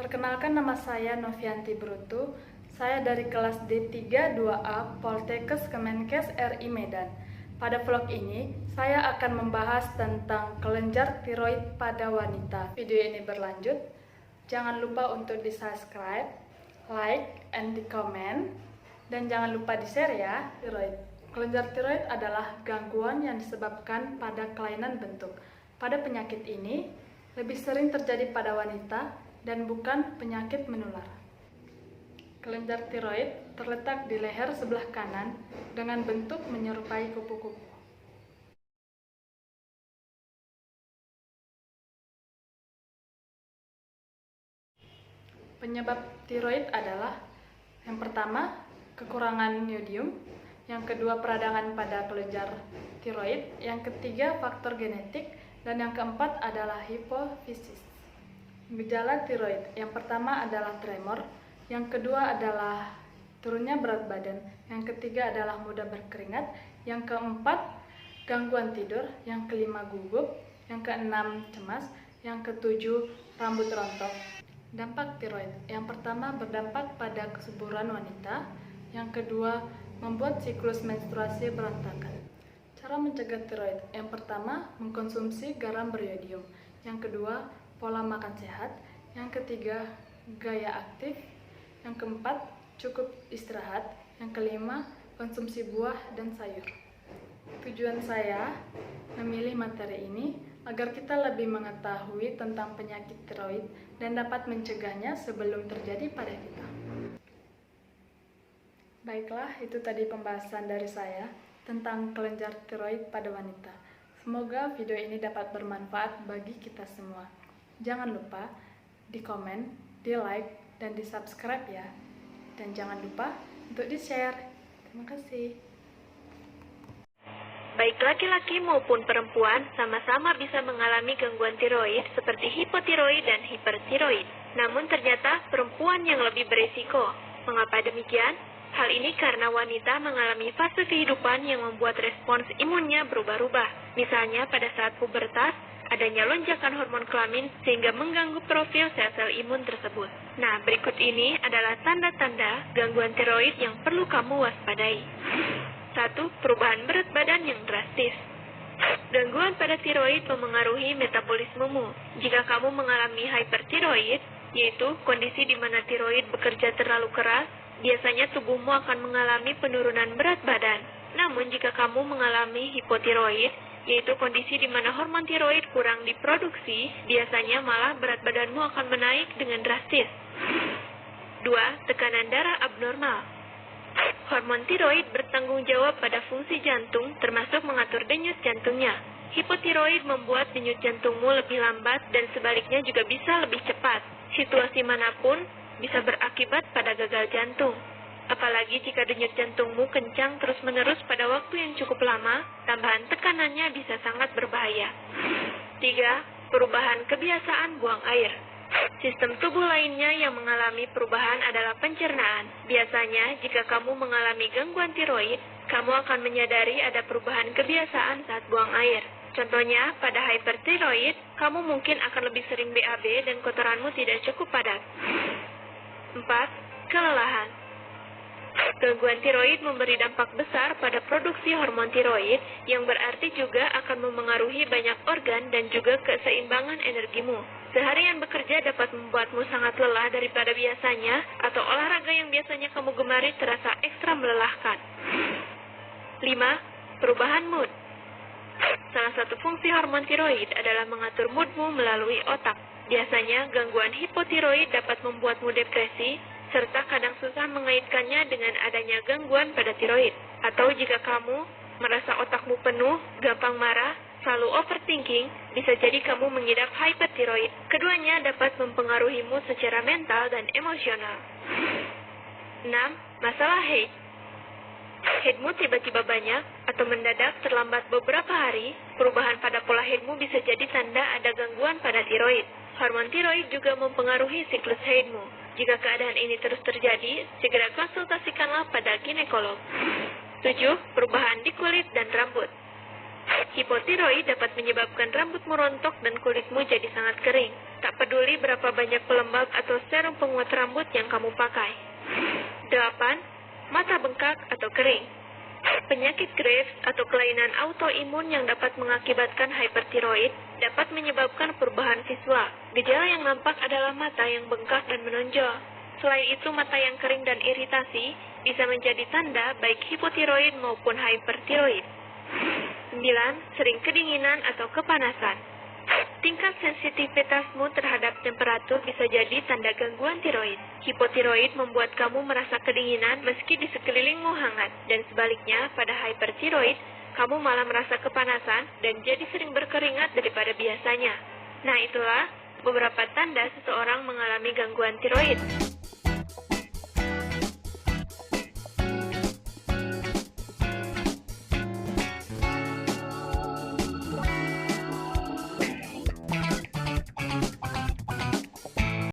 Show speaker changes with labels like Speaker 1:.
Speaker 1: Perkenalkan, nama saya Novianti Brutu. Saya dari kelas D3 2A Poltekkes Kemenkes RI Medan. Pada vlog ini, saya akan membahas tentang kelenjar tiroid pada wanita. Video ini berlanjut. Jangan lupa untuk di-subscribe, like, and di-comment. Dan jangan lupa di-share ya. Kelenjar tiroid adalah gangguan yang disebabkan pada kelainan bentuk. Pada penyakit ini, lebih sering terjadi pada wanita dan bukan penyakit menular. Kelenjar tiroid terletak di leher sebelah kanan dengan bentuk menyerupai kupu-kupu. Penyebab tiroid adalah yang pertama, kekurangan yodium, yang kedua, peradangan pada kelenjar tiroid, yang ketiga, faktor genetik, dan yang keempat adalah hipofisis. Gejala tiroid yang pertama adalah tremor, yang kedua adalah turunnya berat badan, yang ketiga adalah mudah berkeringat, yang keempat gangguan tidur, yang kelima gugup, yang keenam cemas, yang ketujuh rambut rontok. Dampak tiroid yang pertama berdampak pada kesuburan wanita, yang kedua membuat siklus menstruasi berantakan. Cara mencegah tiroid yang pertama mengkonsumsi garam beryodium, yang kedua pola makan sehat, yang ketiga gaya aktif, yang keempat cukup istirahat, yang kelima konsumsi buah dan sayur. Tujuan saya memilih materi ini agar kita lebih mengetahui tentang penyakit tiroid dan dapat mencegahnya sebelum terjadi pada kita. Baiklah, itu tadi pembahasan dari saya tentang kelenjar tiroid pada wanita. Semoga video ini dapat bermanfaat bagi kita semua. Jangan lupa di komen, di like, dan di subscribe ya. Dan jangan lupa untuk di share. Terima kasih.
Speaker 2: Baik laki-laki maupun perempuan sama-sama bisa mengalami gangguan tiroid seperti hipotiroid dan hipertiroid. Namun ternyata perempuan yang lebih berisiko. Mengapa demikian? Hal ini karena wanita mengalami fase kehidupan yang membuat respons imunnya berubah-ubah. Misalnya pada saat pubertas, adanya lonjakan hormon kelamin sehingga mengganggu profil sel-sel imun tersebut. Nah, berikut ini adalah tanda-tanda gangguan tiroid yang perlu kamu waspadai. 1. Perubahan berat badan yang drastis. Gangguan pada tiroid memengaruhi metabolismemu. Jika kamu mengalami hypertiroid, yaitu kondisi di mana tiroid bekerja terlalu keras, biasanya tubuhmu akan mengalami penurunan berat badan. Namun jika kamu mengalami hipotiroid, yaitu kondisi di mana hormon tiroid kurang diproduksi, biasanya malah berat badanmu akan menaik dengan drastis. 2. Tekanan darah abnormal. Hormon tiroid bertanggung jawab pada fungsi jantung, termasuk mengatur denyut jantungnya. Hipotiroid membuat denyut jantungmu lebih lambat dan sebaliknya juga bisa lebih cepat. Situasi manapun bisa berakibat pada gagal jantung. Apalagi jika denyut jantungmu kencang terus-menerus pada waktu yang cukup lama, tambahan tekanannya bisa sangat berbahaya. 3. Perubahan kebiasaan buang air. Sistem tubuh lainnya yang mengalami perubahan adalah pencernaan. Biasanya, jika kamu mengalami gangguan tiroid, kamu akan menyadari ada perubahan kebiasaan saat buang air. Contohnya, pada hypertiroid, kamu mungkin akan lebih sering BAB dan kotoranmu tidak cukup padat. 4. Kelelahan. Gangguan tiroid memberi dampak besar pada produksi hormon tiroid, yang berarti juga akan memengaruhi banyak organ dan juga keseimbangan energimu. Seharian bekerja dapat membuatmu sangat lelah daripada biasanya, atau olahraga yang biasanya kamu gemari terasa ekstra melelahkan. 5. Perubahan mood. Salah satu fungsi hormon tiroid adalah mengatur moodmu melalui otak. Biasanya, gangguan hipotiroid dapat membuatmu depresi, serta kadang susah mengaitkannya dengan adanya gangguan pada tiroid. Atau jika kamu merasa otakmu penuh, gampang marah, selalu overthinking, bisa jadi kamu mengidap hypertiroid. Keduanya dapat mempengaruhimu secara mental dan emosional. 6. Masalah haid. Haidmu tiba-tiba banyak atau mendadak terlambat beberapa hari, perubahan pada pola haidmu bisa jadi tanda ada gangguan pada tiroid. Hormon tiroid juga mempengaruhi siklus haidmu. Jika keadaan ini terus terjadi, segera konsultasikanlah pada ginekolog. 7. Perubahan di kulit dan rambut. Hipotiroid dapat menyebabkan rambutmu rontok dan kulitmu jadi sangat kering. tak peduli berapa banyak pelembab atau serum penguat rambut yang kamu pakai. 8. Mata bengkak atau kering. Penyakit Graves atau kelainan autoimun yang dapat mengakibatkan hypertiroid dapat menyebabkan perubahan visual. Gejala yang nampak adalah mata yang bengkak dan menonjol. Selain itu, mata yang kering dan iritasi bisa menjadi tanda baik hipotiroid maupun hypertiroid. 9. Sering kedinginan atau kepanasan. Tingkat sensitivitasmu terhadap temperatur bisa jadi tanda gangguan tiroid. Hipotiroid membuat kamu merasa kedinginan meski di sekelilingmu hangat, dan sebaliknya pada hypertiroid, kamu malah merasa kepanasan dan jadi sering berkeringat daripada biasanya. Nah, itulah beberapa tanda seseorang mengalami gangguan tiroid.